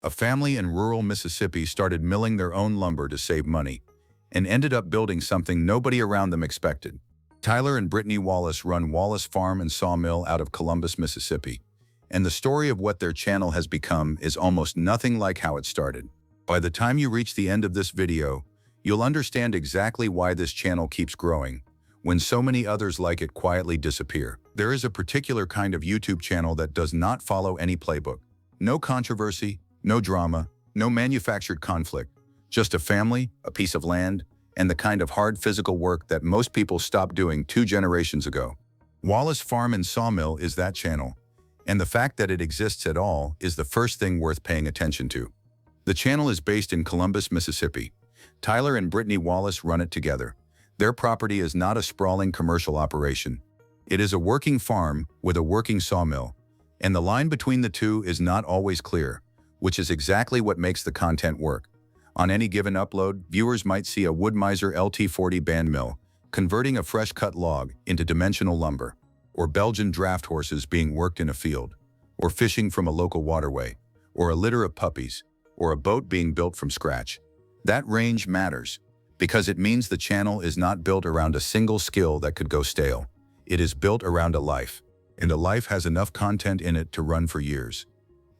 A family in rural Mississippi started milling their own lumber to save money and ended up building something nobody around them expected. Tyler and Brittany Wallace run Wallace Farm and Sawmill out of Columbus, Mississippi, and the story of what their channel has become is almost nothing like how it started. By the time you reach the end of this video, you'll understand exactly why this channel keeps growing, when so many others like it quietly disappear. There is a particular kind of YouTube channel that does not follow any playbook. No controversy, no drama, no manufactured conflict, just a family, a piece of land, and the kind of hard physical work that most people stopped doing 2 generations ago. Wallace Farm and Sawmill is that channel, and the fact that it exists at all is the first thing worth paying attention to. The channel is based in Columbus, Mississippi. Tyler and Brittany Wallace run it together. Their property is not a sprawling commercial operation. It is a working farm with a working sawmill, and the line between the two is not always clear, which is exactly what makes the content work. On any given upload, viewers might see a Wood-Mizer LT40 band mill converting a fresh-cut log into dimensional lumber, or Belgian draft horses being worked in a field, or fishing from a local waterway, or a litter of puppies, or a boat being built from scratch. That range matters, because it means the channel is not built around a single skill that could go stale. It is built around a life, and a life has enough content in it to run for years.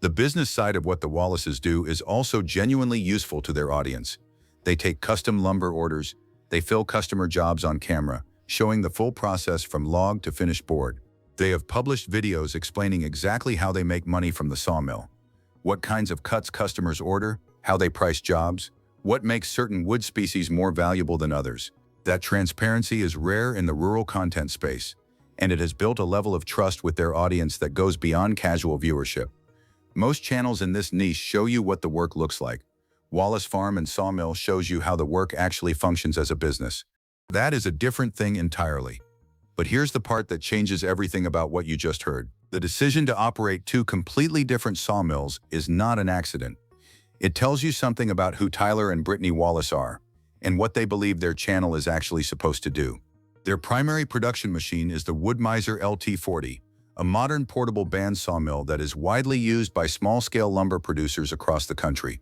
The business side of what the Wallaces do is also genuinely useful to their audience. They take custom lumber orders, they fill customer jobs on camera, showing the full process from log to finished board. They have published videos explaining exactly how they make money from the sawmill, what kinds of cuts customers order, how they price jobs, what makes certain wood species more valuable than others. That transparency is rare in the rural content space, and it has built a level of trust with their audience that goes beyond casual viewership. Most channels in this niche show you what the work looks like. Wallace Farm and Sawmill shows you how the work actually functions as a business. That is a different thing entirely. But here's the part that changes everything about what you just heard. The decision to operate 2 completely different sawmills is not an accident. It tells you something about who Tyler and Brittany Wallace are, and what they believe their channel is actually supposed to do. Their primary production machine is the Wood-Mizer LT40, a modern portable band sawmill that is widely used by small-scale lumber producers across the country.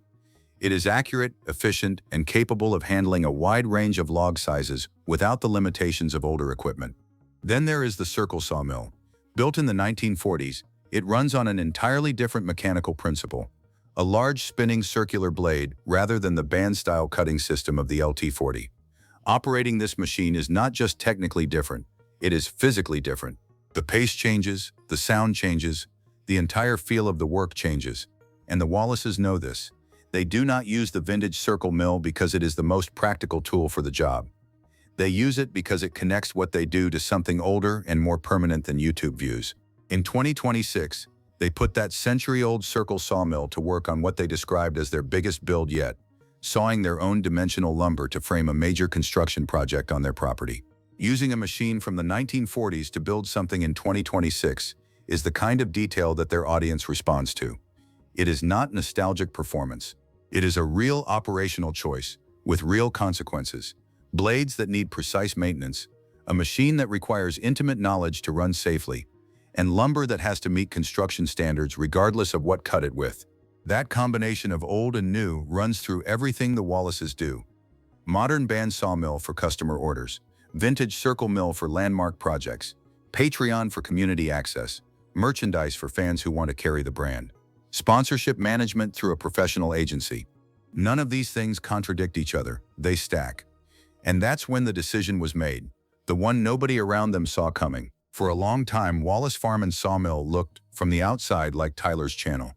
It is accurate, efficient, and capable of handling a wide range of log sizes without the limitations of older equipment. Then there is the circle sawmill. Built in the 1940s, it runs on an entirely different mechanical principle, a large spinning circular blade rather than the band-style cutting system of the LT40. Operating this machine is not just technically different, it is physically different. The pace changes, the sound changes, the entire feel of the work changes, and the Wallaces know this. They do not use the vintage circle mill because it is the most practical tool for the job. They use it because it connects what they do to something older and more permanent than YouTube views. In 2026, they put that century-old circle sawmill to work on what they described as their biggest build yet, sawing their own dimensional lumber to frame a major construction project on their property. Using a machine from the 1940s to build something in 2026 is the kind of detail that their audience responds to. It is not nostalgic performance. It is a real operational choice, with real consequences. Blades that need precise maintenance, a machine that requires intimate knowledge to run safely, and lumber that has to meet construction standards regardless of what cut it with. That combination of old and new runs through everything the Wallaces do. Modern band sawmill for customer orders, vintage circle mill for landmark projects, Patreon for community access, merchandise for fans who want to carry the brand, sponsorship management through a professional agency. None of these things contradict each other, they stack. And that's when the decision was made, the one nobody around them saw coming. For a long time, Wallace Farm and Sawmill looked, from the outside, like Tyler's channel.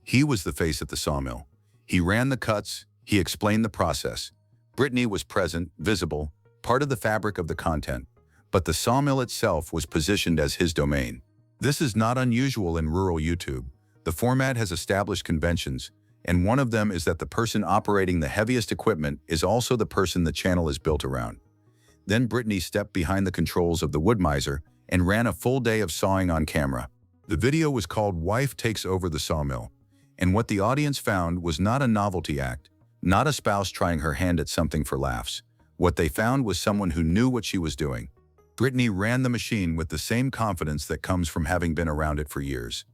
He was the face at the sawmill. He ran the cuts, he explained the process. Brittany was present, visible, part of the fabric of the content, but the sawmill itself was positioned as his domain. This is not unusual in rural YouTube. The format has established conventions, and one of them is that the person operating the heaviest equipment is also the person the channel is built around. Then Brittany stepped behind the controls of the Wood-Mizer and ran a full day of sawing on camera. The video was called "Wife Takes Over the Sawmill," and what the audience found was not a novelty act, not a spouse trying her hand at something for laughs. What they found was someone who knew what she was doing. Brittany ran the machine with the same confidence that comes from having been around it for years.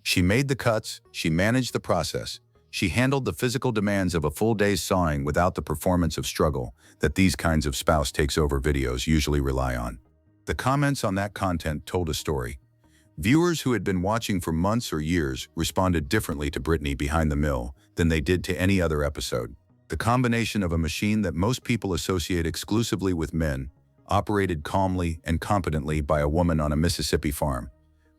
She made the cuts, she managed the process, She handled the physical demands of a full day's sawing without the performance of struggle that these kinds of spouse takes over videos usually rely on. The comments on that content told a story. Viewers who had been watching for months or years responded differently to Brittany behind the mill than they did to any other episode. The combination of a machine that most people associate exclusively with men, operated calmly and competently by a woman on a Mississippi farm,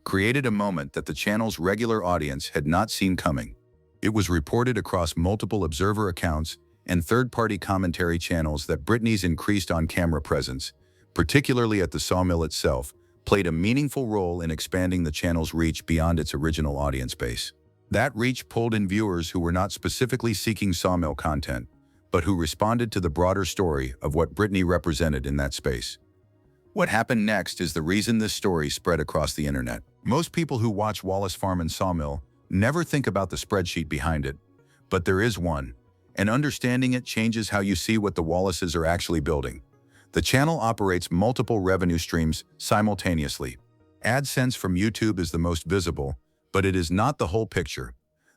created a moment that the channel's regular audience had not seen coming. It was reported across multiple observer accounts and third-party commentary channels that Brittany's increased on-camera presence, particularly at the sawmill itself, played a meaningful role in expanding the channel's reach beyond its original audience base. That reach pulled in viewers who were not specifically seeking sawmill content, but who responded to the broader story of what Brittany represented in that space. What happened next is the reason this story spread across the internet. Most people who watch Wallace Farm and Sawmill never think about the spreadsheet behind it, but there is one, and understanding it changes how you see what the Wallaces are actually building. The channel operates multiple revenue streams simultaneously. AdSense from YouTube is the most visible, but it is not the whole picture.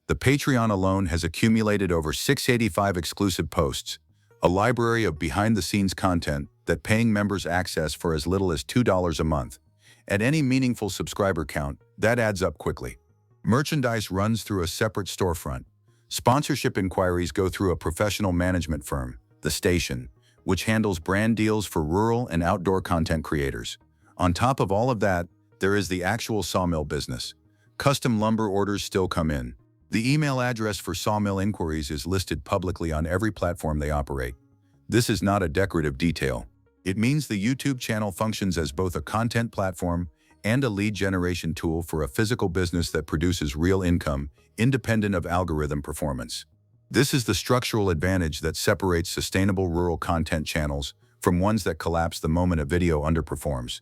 The Patreon alone has accumulated over 685 exclusive posts, a library of behind-the-scenes content that paying members access for as little as $2 a month. At any meaningful subscriber count, that adds up quickly. Merchandise runs through a separate storefront. Sponsorship inquiries go through a professional management firm, The Station, which handles brand deals for rural and outdoor content creators. On top of all of that, there is the actual sawmill business. Custom lumber orders still come in. The email address for sawmill inquiries is listed publicly on every platform they operate. This is not a decorative detail. It means the YouTube channel functions as both a content platform and a lead generation tool for a physical business that produces real income, independent of algorithm performance. This is the structural advantage that separates sustainable rural content channels from ones that collapse the moment a video underperforms.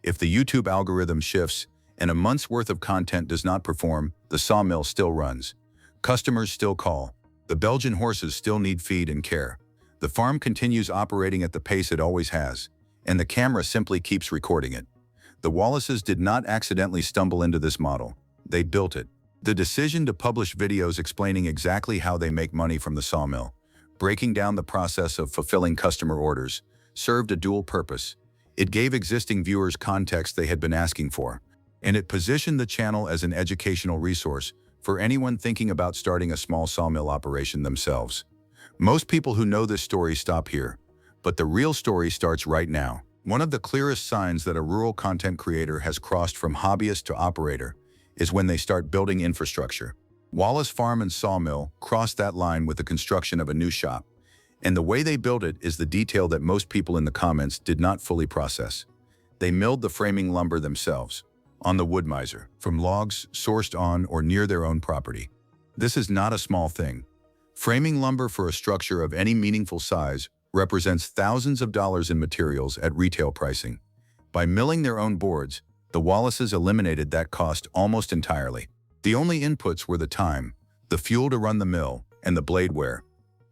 If the YouTube algorithm shifts and a month's worth of content does not perform, the sawmill still runs. Customers still call. The Belgian horses still need feed and care. The farm continues operating at the pace it always has, and the camera simply keeps recording it. The Wallaces did not accidentally stumble into this model. They built it. The decision to publish videos explaining exactly how they make money from the sawmill, breaking down the process of fulfilling customer orders, served a dual purpose. It gave existing viewers context they had been asking for, and it positioned the channel as an educational resource for anyone thinking about starting a small sawmill operation themselves. Most people who know this story stop here, but the real story starts right now. One of the clearest signs that a rural content creator has crossed from hobbyist to operator is when they start building infrastructure. Wallace Farm and Sawmill crossed that line with the construction of a new shop, and the way they built it is the detail that most people in the comments did not fully process. They milled the framing lumber themselves, on the wood miser, from logs sourced on or near their own property. This is not a small thing. Framing lumber for a structure of any meaningful size represents thousands of dollars in materials at retail pricing. By milling their own boards, the Wallaces eliminated that cost almost entirely. The only inputs were the time, the fuel to run the mill, and the blade wear,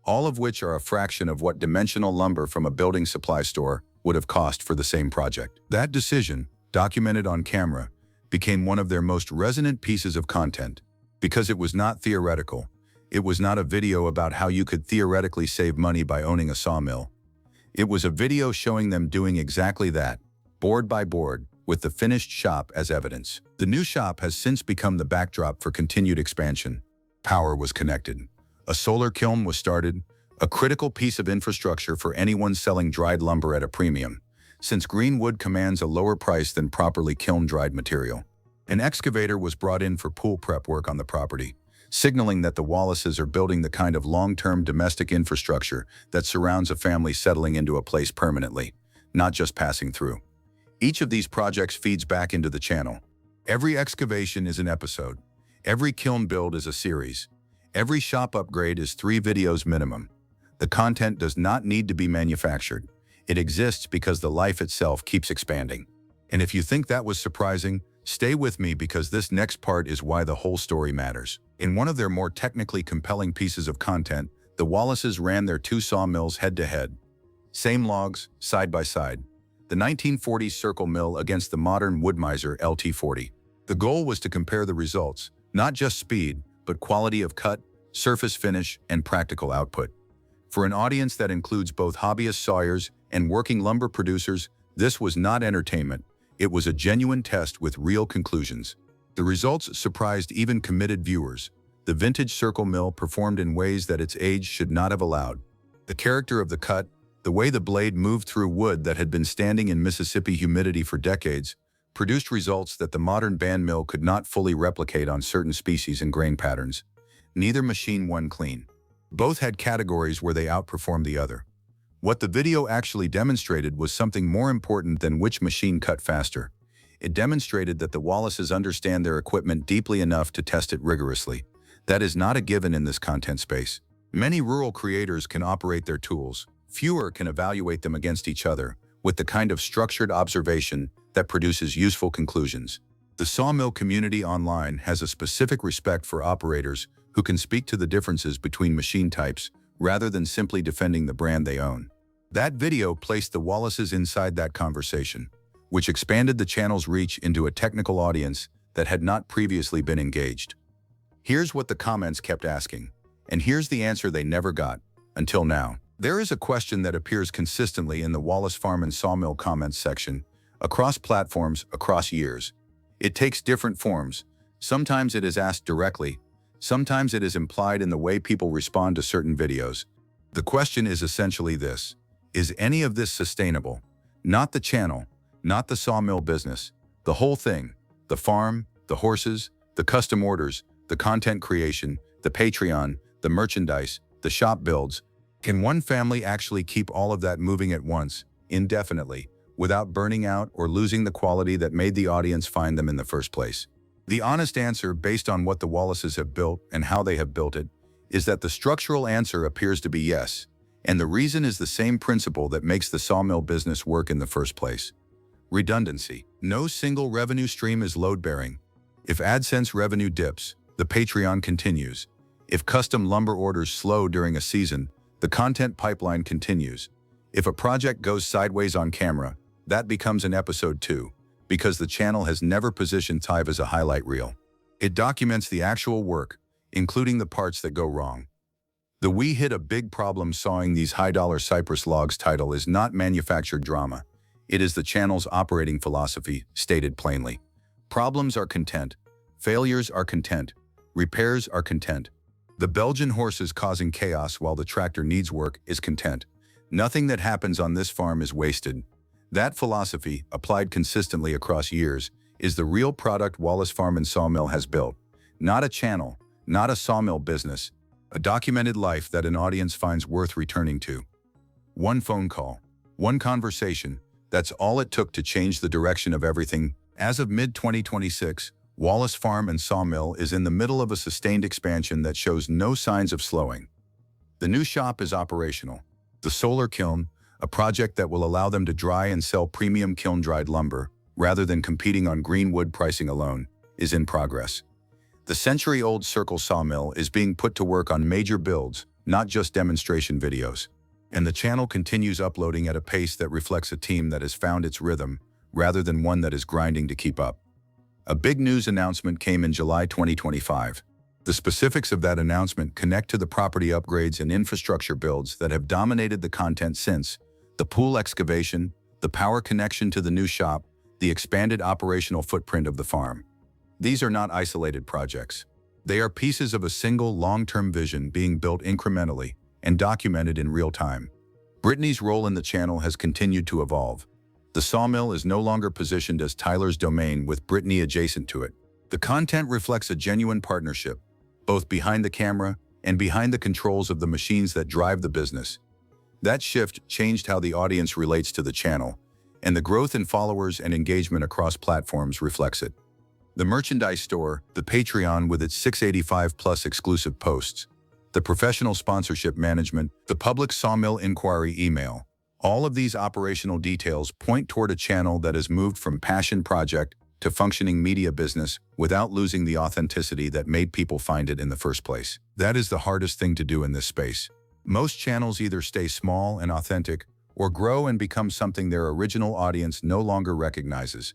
all of which are a fraction of what dimensional lumber from a building supply store would have cost for the same project. That decision, documented on camera, became one of their most resonant pieces of content, because it was not theoretical. It was not a video about how you could theoretically save money by owning a sawmill. It was a video showing them doing exactly that, board by board, with the finished shop as evidence. The new shop has since become the backdrop for continued expansion. Power was connected. A solar kiln was started, a critical piece of infrastructure for anyone selling dried lumber at a premium, since green wood commands a lower price than properly kiln-dried material. An excavator was brought in for pool prep work on the property, signaling that the Wallaces are building the kind of long-term domestic infrastructure that surrounds a family settling into a place permanently, not just passing through. Each of these projects feeds back into the channel. Every excavation is an episode. Every kiln build is a series. Every shop upgrade is 3 videos minimum. The content does not need to be manufactured. It exists because the life itself keeps expanding. And if you think that was surprising, stay with me because this next part is why the whole story matters. In one of their more technically compelling pieces of content, the Wallaces ran their 2 sawmills head-to-head. Same logs, side by side. The 1940s circle mill against the modern wood miser LT40. The goal was to compare the results, not just speed, but quality of cut, surface finish, and practical output. For an audience that includes both hobbyist sawyers and working lumber producers, this was not entertainment. It was a genuine test with real conclusions. The results surprised even committed viewers. The vintage circle mill performed in ways that its age should not have allowed. The character of the cut, the way the blade moved through wood that had been standing in Mississippi humidity for decades, produced results that the modern band mill could not fully replicate on certain species and grain patterns. Neither machine won clean. Both had categories where they outperformed the other. What the video actually demonstrated was something more important than which machine cut faster. It demonstrated that the Wallaces understand their equipment deeply enough to test it rigorously. That is not a given in this content space. Many rural creators can operate their tools. Fewer can evaluate them against each other with the kind of structured observation that produces useful conclusions. The sawmill community online has a specific respect for operators who can speak to the differences between machine types rather than simply defending the brand they own. That video placed the Wallaces inside that conversation, which expanded the channel's reach into a technical audience that had not previously been engaged. Here's what the comments kept asking, and here's the answer they never got, until now. There is a question that appears consistently in the Wallace Farm and Sawmill comments section, across platforms, across years. It takes different forms. Sometimes it is asked directly, sometimes it is implied in the way people respond to certain videos. The question is essentially this: is any of this sustainable? Not the channel, not the sawmill business, the whole thing, the farm, the horses, the custom orders, the content creation, the Patreon, the merchandise, the shop builds. Can one family actually keep all of that moving at once, indefinitely, without burning out or losing the quality that made the audience find them in the first place? The honest answer, based on what the Wallaces have built and how they have built it, is that the structural answer appears to be yes. And the reason is the same principle that makes the sawmill business work in the first place: redundancy. No single revenue stream is load-bearing. If AdSense revenue dips, the Patreon continues. If custom lumber orders slow during a season, the content pipeline continues. If a project goes sideways on camera, that becomes an episode 2, because the channel has never positioned Tive as a highlight reel. It documents the actual work, including the parts that go wrong. The "We hit a big problem sawing these high-dollar cypress logs" title is not manufactured drama. It is the channel's operating philosophy, stated plainly. Problems are content. Failures are content. Repairs are content. The Belgian horses causing chaos while the tractor needs work is content. Nothing that happens on this farm is wasted. That philosophy, applied consistently across years, is the real product Wallace Farm and Sawmill has built. Not a channel, not a sawmill business, a documented life that an audience finds worth returning to. One phone call, one conversation, that's all it took to change the direction of everything. As of mid-2026, Wallace Farm and Sawmill is in the middle of a sustained expansion that shows no signs of slowing. The new shop is operational. The solar kiln, a project that will allow them to dry and sell premium kiln-dried lumber, rather than competing on green wood pricing alone, is in progress. The century-old circle sawmill is being put to work on major builds, not just demonstration videos. And the channel continues uploading at a pace that reflects a team that has found its rhythm, rather than one that is grinding to keep up. A big news announcement came in July 2025. The specifics of that announcement connect to the property upgrades and infrastructure builds that have dominated the content since: the pool excavation, the power connection to the new shop, the expanded operational footprint of the farm. These are not isolated projects. They are pieces of a single long-term vision being built incrementally and documented in real time. Brittany's role in the channel has continued to evolve. The sawmill is no longer positioned as Tyler's domain with Brittany adjacent to it. The content reflects a genuine partnership, both behind the camera and behind the controls of the machines that drive the business. That shift changed how the audience relates to the channel, and the growth in followers and engagement across platforms reflects it. The merchandise store, the Patreon with its 685+ exclusive posts, the professional sponsorship management, the public sawmill inquiry email. All of these operational details point toward a channel that has moved from passion project to functioning media business without losing the authenticity that made people find it in the first place. That is the hardest thing to do in this space. Most channels either stay small and authentic or grow and become something their original audience no longer recognizes.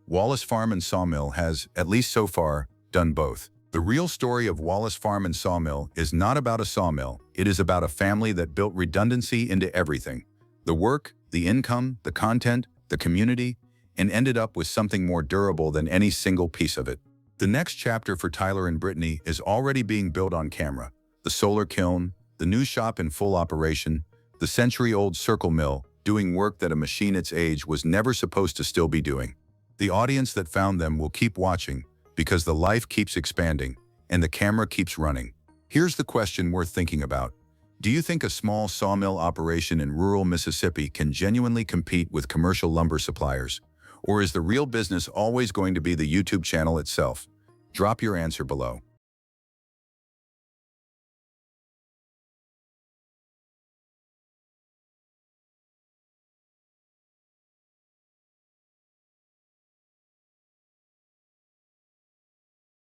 Wallace Farm and Sawmill has, at least so far, done both. The real story of Wallace Farm and Sawmill is not about a sawmill. It is about a family that built redundancy into everything. The work, the income, the content, the community, and ended up with something more durable than any single piece of it. The next chapter for Tyler and Brittany is already being built on camera. The solar kiln, the new shop in full operation, the century-old circle mill, doing work that a machine its age was never supposed to still be doing. The audience that found them will keep watching because the life keeps expanding and the camera keeps running. Here's the question worth thinking about. Do you think a small sawmill operation in rural Mississippi can genuinely compete with commercial lumber suppliers? Or is the real business always going to be the YouTube channel itself? Drop your answer below.